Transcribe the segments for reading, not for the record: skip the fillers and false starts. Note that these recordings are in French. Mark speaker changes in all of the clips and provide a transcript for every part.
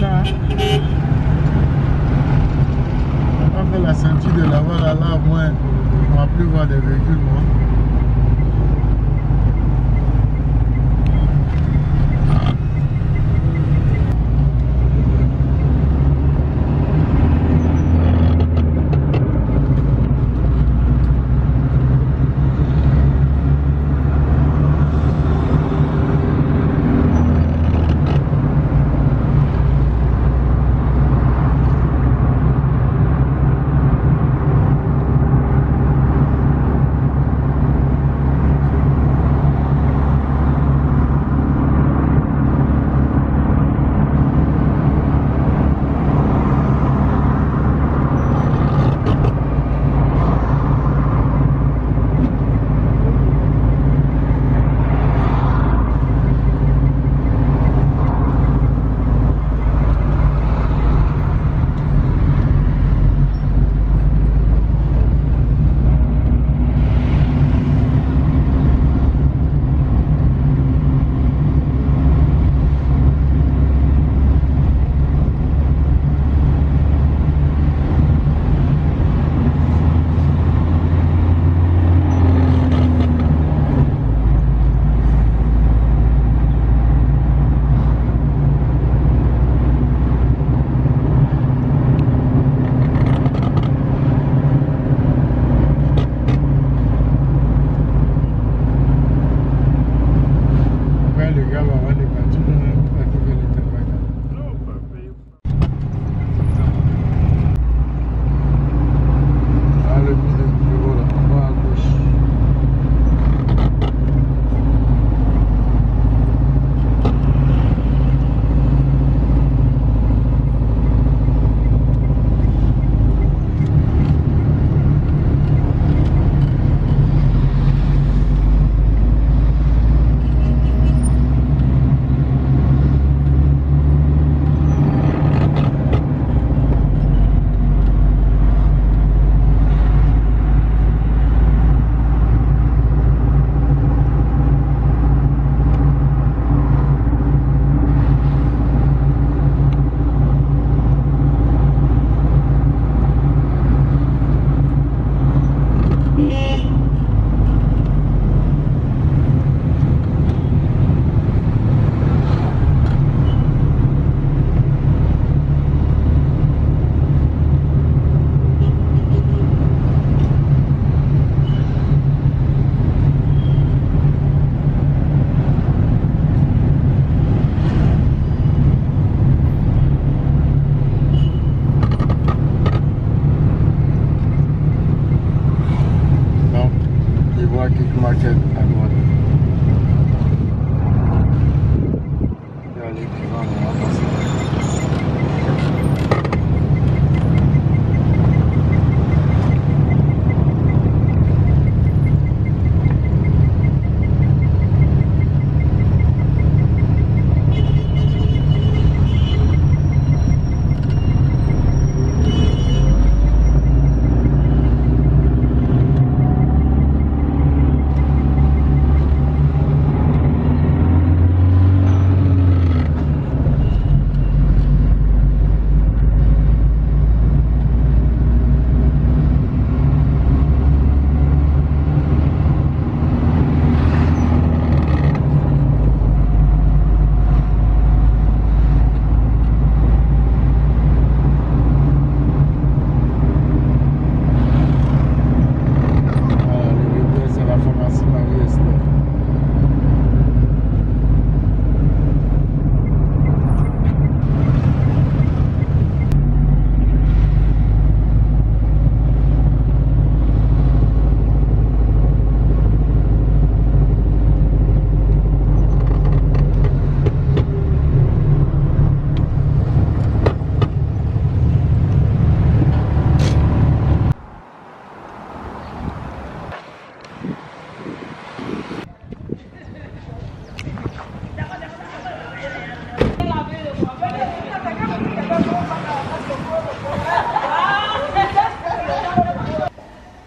Speaker 1: ça. On fait la ceinture de l'avant là, au moins on va plus voir des véhicules, moi. Market à droite. Il y a l'écrivain, on va passer.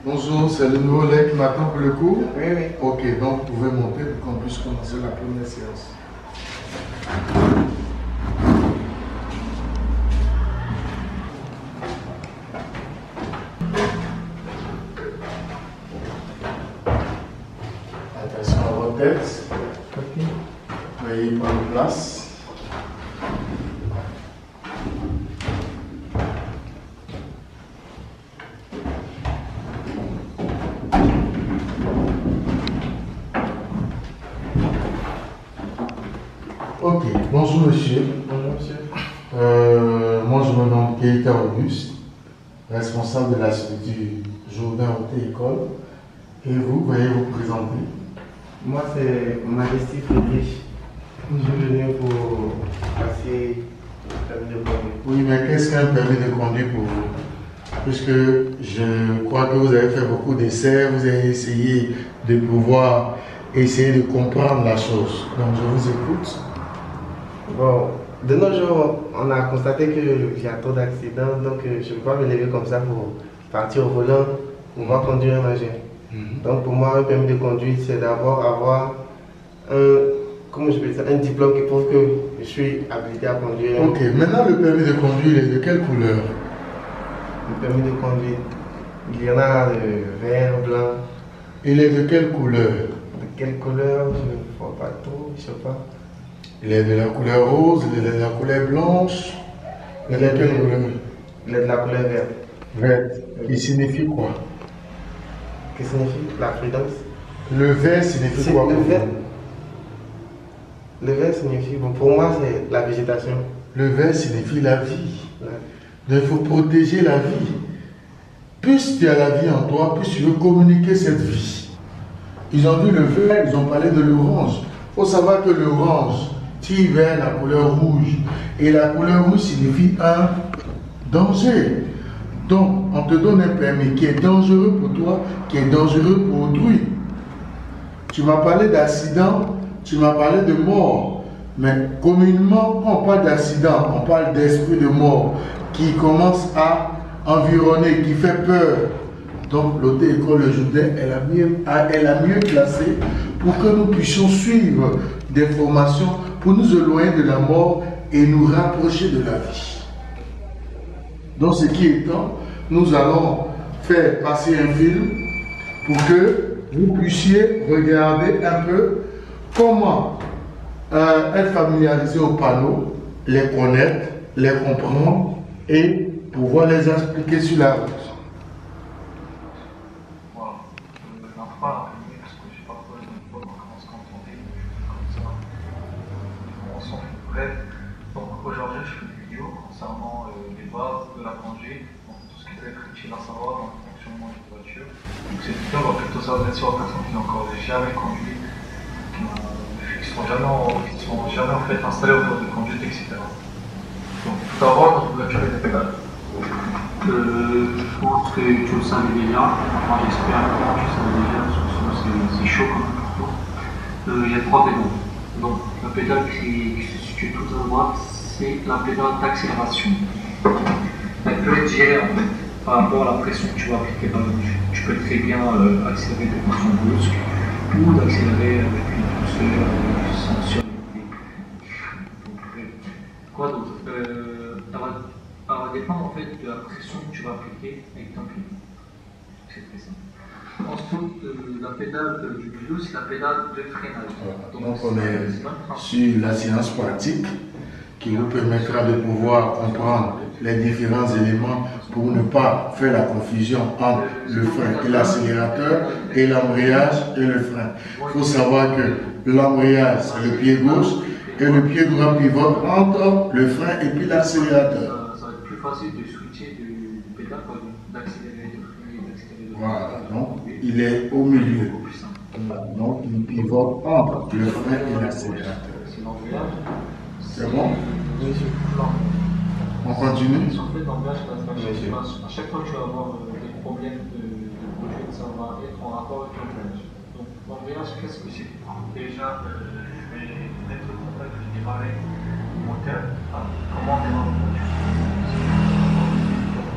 Speaker 1: Bonjour, c'est le nouveau lait qui m'attend pour le cours?
Speaker 2: Oui, oui.
Speaker 1: Ok, donc vous pouvez monter pour qu'on puisse commencer la première séance. Veuillez prendre place. Ok, bonjour monsieur.
Speaker 2: Bonjour monsieur.
Speaker 1: Moi je me nomme Keita Auguste, responsable de la structure Jourdain Hôtel École. Et vous, veuillez vous présenter.
Speaker 2: Moi c'est Modestie Friedrich. Je suis venu pour passer le permis de conduire.
Speaker 1: Oui, mais qu'est-ce qu'un permis de conduire pour vous? Puisque je crois que vous avez fait beaucoup d'essais, vous avez essayé de pouvoir essayer de comprendre la chose. Donc je vous écoute.
Speaker 2: Bon, de nos jours, on a constaté qu'il y a trop d'accidents, donc je ne peux pas me lever comme ça pour partir au volant, pour pouvoir conduire un engin. Donc pour moi, un permis de conduire, c'est d'abord avoir un diplôme qui prouve que je suis habilité à conduire.
Speaker 1: Ok, maintenant le permis de conduire est de quelle couleur?
Speaker 2: Le permis de conduire, il y en a de vert, blanc.
Speaker 1: Il est de quelle couleur?
Speaker 2: De quelle couleur? Je ne vois pas trop, je ne sais pas.
Speaker 1: Il est de la couleur rose, il est de la couleur blanche. Il est de quelle couleur?
Speaker 2: Il est de la couleur verte.
Speaker 1: Verte. Il signifie quoi?
Speaker 2: Qu'est-ce que signifie la prudence?
Speaker 1: Le vert signifie quoi?
Speaker 2: Le vert signifie, bon, pour moi, c'est la végétation.
Speaker 1: Le vert signifie la vie. Donc il faut protéger la vie. Plus tu as la vie en toi, plus tu veux communiquer cette vie. Ils ont vu le vert, ils ont parlé de l'orange. Il faut savoir que l'orange tire vers la couleur rouge. Et la couleur rouge signifie un danger. Donc, on te donne un permis qui est dangereux pour toi, qui est dangereux pour autrui. Tu m'as parlé d'accident, tu m'as parlé de mort. Mais communément, quand on parle d'accident, on parle d'esprit de mort qui commence à environner, qui fait peur. Donc, l'hôtel École Le Jourdain est la mieux classée pour que nous puissions suivre des formations pour nous éloigner de la mort et nous rapprocher de la vie. Donc, ce qui est temps, nous allons faire passer un film pour que vous puissiez regarder un peu comment être familiarisé aux panneaux, les connaître, les comprendre et pouvoir les expliquer sur la route.
Speaker 3: Donc aujourd'hui je fais des vidéos concernant les bases de la conduite, donc tout ce qui doit être utile à savoir dans le fonctionnement d'une voiture. Donc cette vidéo va plutôt s'adresser aux personnes qui n'ont encore jamais conduit, qui ne sont jamais en fait installées au cours de conduite, etc. Donc tout d'abord, notre voiture est des pédales.
Speaker 4: Je pense que tu le savais déjà, enfin j'espère que tu le savais déjà, parce que sinon c'est chaud comme pour toi. Il y a 3 pédales. Donc la pédale qui se situe tout à droite, c'est la pédale d'accélération. Elle peut être gérée en fait par rapport à la pression que tu vas appliquer par exemple. Tu peux très bien accélérer de façon brusque ou d'accélérer avec une douceur sur les quoi d'autre? Elle va dépendre en fait de la pression que tu vas appliquer avec ton pied. C'est très simple. Ensuite, la pédale du milieu, c'est la pédale de freinage.
Speaker 1: Voilà. Donc on est sur la séance pratique qui vous permettra de pouvoir comprendre les différents éléments pour ne pas faire la confusion entre le frein et l'accélérateur et l'embrayage et le frein. Il faut savoir que l'embrayage c'est le pied gauche et le pied droit pivote entre le frein et puis l'accélérateur.
Speaker 4: Ça va être plus facile de switcher du pédale, d'accélérer, de freiner, d'accélérer.
Speaker 1: Voilà, donc il est au milieu. Donc il pivote entre le frein et l'accélérateur. C'est bon? On continue?
Speaker 4: En fait, l'embrayage, à chaque fois que tu vas avoir des problèmes de conduite, ça va être en rapport avec l'embrayage. Donc l'embrayage, qu'est-ce que c'est?
Speaker 3: Déjà, je vais mettre le contact, je vais démarrer le moteur. Comment démarrer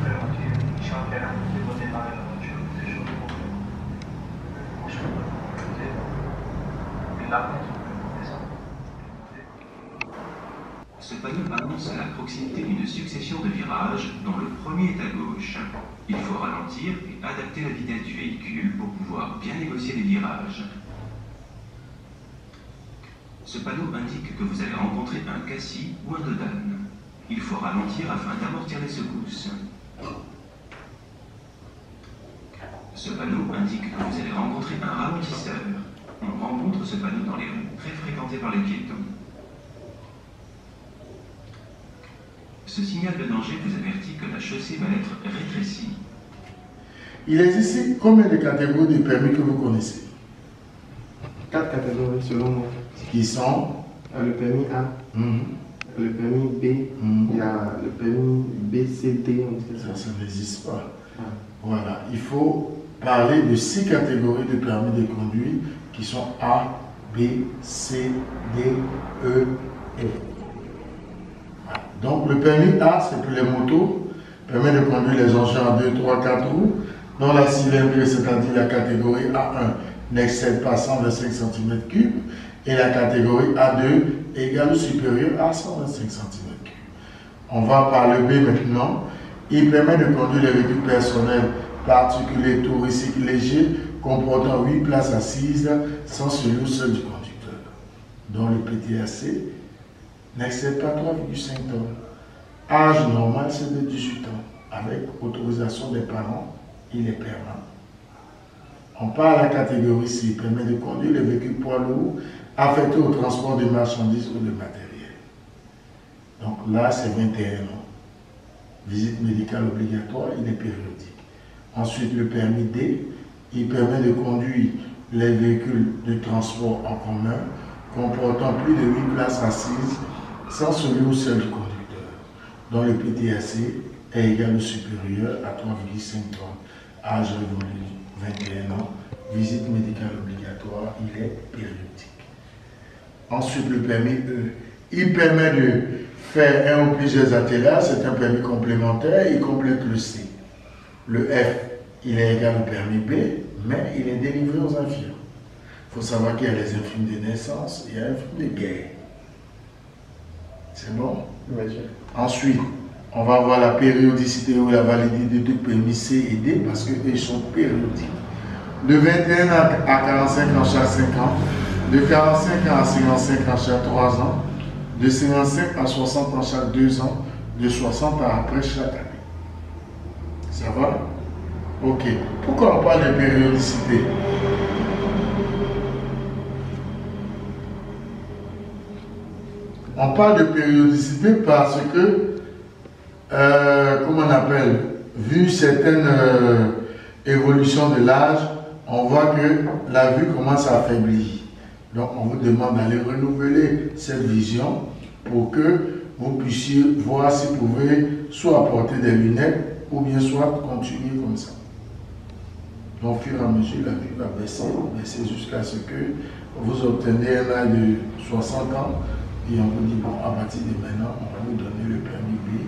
Speaker 3: la voiture? Je suis en terrain, je vais démarrer la voiture, c'est chaud le moteur. Je peux poser, et là, c'est ça.
Speaker 5: Ce panneau annonce la proximité d'une succession de virages dont le premier est à gauche. Il faut ralentir et adapter la vitesse du véhicule pour pouvoir bien négocier les virages. Ce panneau indique que vous allez rencontrer un cassis ou un dodane. Il faut ralentir afin d'amortir les secousses. Ce panneau indique que vous allez rencontrer un ralentisseur. On rencontre ce panneau dans les rues très fréquentées par les piétons. Ce signal de danger vous avertit que la chaussée va être rétrécie.
Speaker 1: Il existe ici combien de catégories de permis que vous connaissez?
Speaker 2: 4 catégories selon moi.
Speaker 1: Qui sont
Speaker 2: Le permis A, le permis B, il y a le permis B, C, D.
Speaker 1: Ça n'existe pas. Voilà, il faut parler de 6 catégories de permis de conduire qui sont A, B, C, D, E, F. Voilà. Donc le permis A, c'est pour les motos, permet de conduire les engins en 2, 3, 4 roues, dont la cylindrée, c'est-à-dire la catégorie A1, n'excède pas 125 cm3 et la catégorie A2 est égale ou supérieure à 125 cm3. On va par le B maintenant. Il permet de conduire les véhicules personnels, particuliers, touristiques, légers, comportant 8 places assises, sans celui ou seul du conducteur, dont le PTAC n'excède pas 3,5 tonnes. Âge normal, c'est de 18 ans, avec autorisation des parents, il est permanent. On parle de la catégorie C, permet de conduire les véhicules poids lourds affectés au transport de marchandises ou de matériel. Donc là, c'est 21 ans. Visite médicale obligatoire, il est périodique. Ensuite, le permis D, il permet de conduire les véhicules de transport en commun comportant plus de 8 places assises sans celui ou seul du conducteur, dont le PTAC est égal ou supérieur à 3,5 tonnes. Âge révolu 21 ans, visite médicale obligatoire, il est périodique. Ensuite, le permis E, il permet de faire un ou plusieurs attellages, c'est un permis complémentaire, il complète le C. Le F, il est égal au permis B, mais il est délivré aux infirmes. Il faut savoir qu'il y a les infirmes de naissance et il y a les infirmes de guerre. C'est bon?
Speaker 2: Oui.
Speaker 1: Ensuite, on va voir la périodicité ou la validité de permis C et D parce qu'ils sont périodiques. De 21 à 45 ans chaque 5 ans, de 45 ans à 55 ans chaque 3 ans, de 55 à 60 ans chaque 2 ans, de 60 ans après chaque année. Ça va? Ok. Pourquoi on parle de périodicité? On parle de périodicité parce que, comment on appelle, vu certaines évolutions de l'âge, on voit que la vue commence à affaiblir. Donc on vous demande d'aller renouveler cette vision pour que vous puissiez voir si vous pouvez soit apporter des lunettes ou bien soit continuer comme ça. Donc au fur et à mesure, la vue va baisser jusqu'à ce que vous obtenez un âge de 60 ans et on vous dit, bon, à partir de maintenant, on va vous donner le permis B,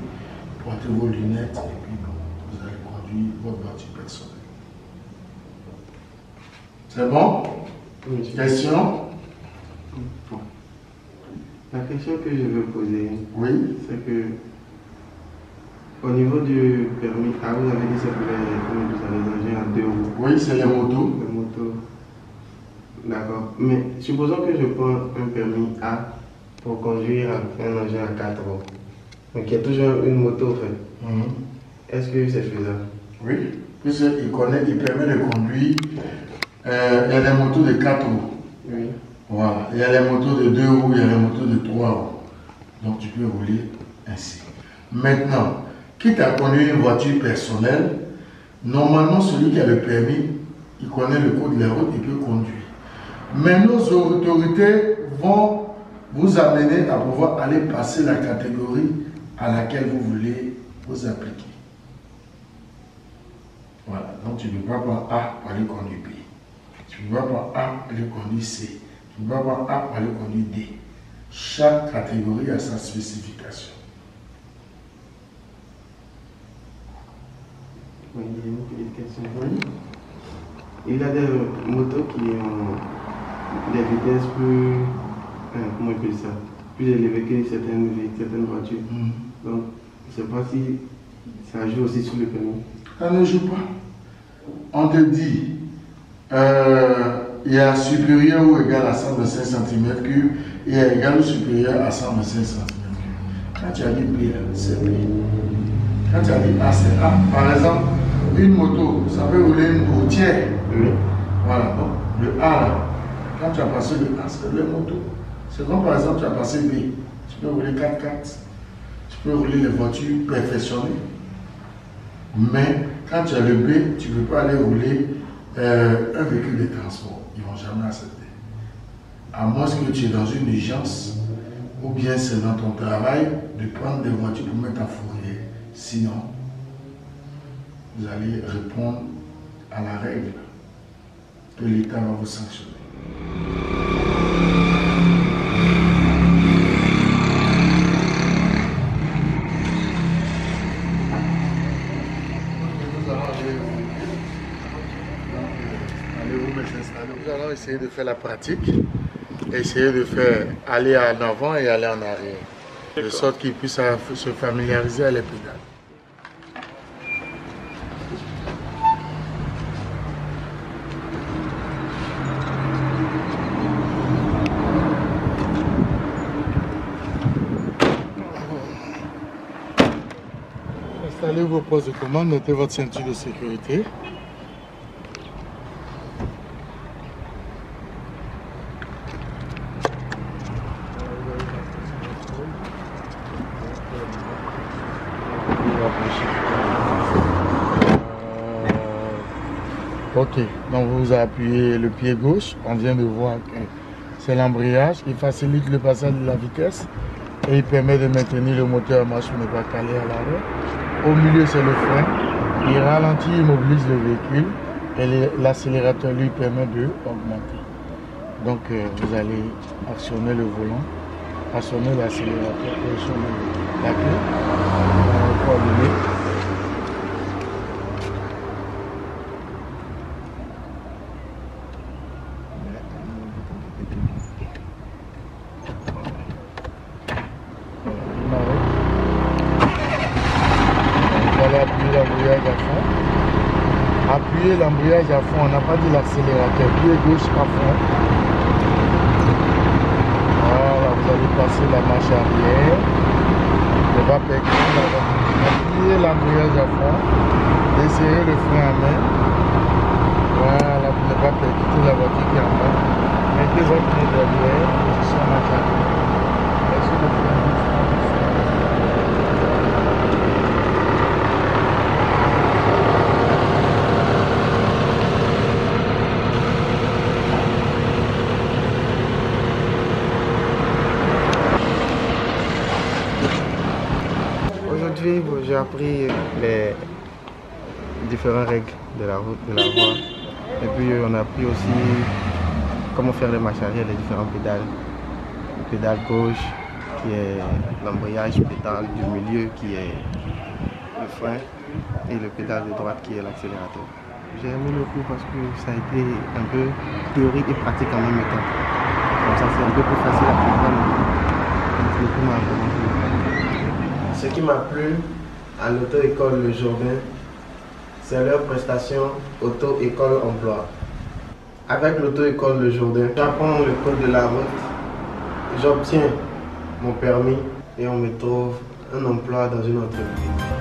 Speaker 1: portez vos lunettes et puis bon, vous allez conduire votre voiture personnelle. C'est bon?
Speaker 2: Oui.
Speaker 1: Question?
Speaker 2: La question que je veux poser,
Speaker 1: Oui.
Speaker 2: c'est que au niveau du permis A, vous avez dit c'est pour les engins à 2 roues.
Speaker 1: Oui, c'est les motos.
Speaker 2: Les motos. D'accord. Mais supposons que je prends un permis A pour conduire un engin à 4 roues. Donc il y a toujours une moto en fait. Est-ce que c'est faisable?
Speaker 1: Oui, puisqu'il permet de conduire. Il y a les motos de 4 roues.
Speaker 2: Oui.
Speaker 1: Voilà. Il y a les motos de 2 roues, il y a les motos de 3 roues. Donc tu peux rouler ainsi. Maintenant, quitte à conduire une voiture personnelle, normalement celui qui a le permis, il connaît le code de la route, il peut conduire. Mais nos autorités vont vous amener à pouvoir aller passer la catégorie à laquelle vous voulez vous appliquer. Voilà. Donc tu ne peux pas prendre A pour aller conduire B. Tu ne peux pas prendre A pour aller conduire C. Tu ne peux pas prendre A pour aller conduire D. Chaque catégorie a sa spécification.
Speaker 2: Oui, il y a une petite question. Oui. Il y a des motos qui ont des vitesses plus, comment on appelle ça, plus élevées que certaines voitures. Donc, je ne sais pas si ça joue aussi sur le permis.
Speaker 1: Ça ne joue pas. On te dit, il y a supérieur ou égal à 125 cm3 et il y a égal ou supérieur à 125 cm3. Quand tu as dit B, c'est B. Quand tu as dit A, c'est A. Par exemple, une moto, ça peut rouler une routière.
Speaker 2: Oui.
Speaker 1: Voilà, donc le A là, quand tu as passé le A, c'est le moto. C'est comme par exemple, tu as passé B. Tu peux rouler 4x4. Tu peux rouler les voitures perfectionnées. Mais quand tu as le B, tu ne peux pas aller rouler un véhicule de transport. Ils ne vont jamais accepter. À moins que tu es dans une urgence ou bien c'est dans ton travail de prendre des voitures pour mettre en fourrière. Sinon, vous allez répondre à la règle que l'État va vous sanctionner. Nous allons essayer de faire la pratique, essayer de faire aller en avant et aller en arrière, de sorte qu'ils puissent se familiariser avec les pédales. Installez vos postes de commande, mettez votre ceinture de sécurité. Ok, donc vous appuyez le pied gauche, on vient de voir que c'est l'embrayage, il facilite le passage de la vitesse et il permet de maintenir le moteur en marche pour ne pas caler à l'arrière. Au milieu c'est le frein, il ralentit, immobilise le véhicule et l'accélérateur lui permet d'augmenter. Donc vous allez actionner le volant, actionner l'accélérateur et actionner la clé pour allumer. Appuyez l'embrayage à fond, on n'a pas dit l'accélérateur, pied gauche à fond. Voilà, vous allez passer la marche arrière, ne pas percuter l'avant. Appuyez l'embrayage à fond, desserrez le frein à main. Voilà, pour ne pas percuter la voiture qui est en bas. Mettez votre main derrière, position marche arrière. Laissez le frein à main.
Speaker 2: Aujourd'hui, j'ai appris les différentes règles de la route, de la voie. Et puis on a appris aussi comment faire les marches arrière, les différents pédales. Le pédale gauche qui est l'embrayage, le pédale du milieu qui est le frein et le pédale de droite qui est l'accélérateur. J'ai aimé le cours parce que ça a été un peu théorique et pratique en même temps. Comme ça c'est un peu plus facile à comprendre. Le cours m'a vraiment plu. Ce qui m'a plu à l'auto-école Le Jourdain, c'est leur prestation auto-école emploi. Avec l'auto-école Le Jourdain, j'apprends le code de la route, j'obtiens mon permis et on me trouve un emploi dans une entreprise.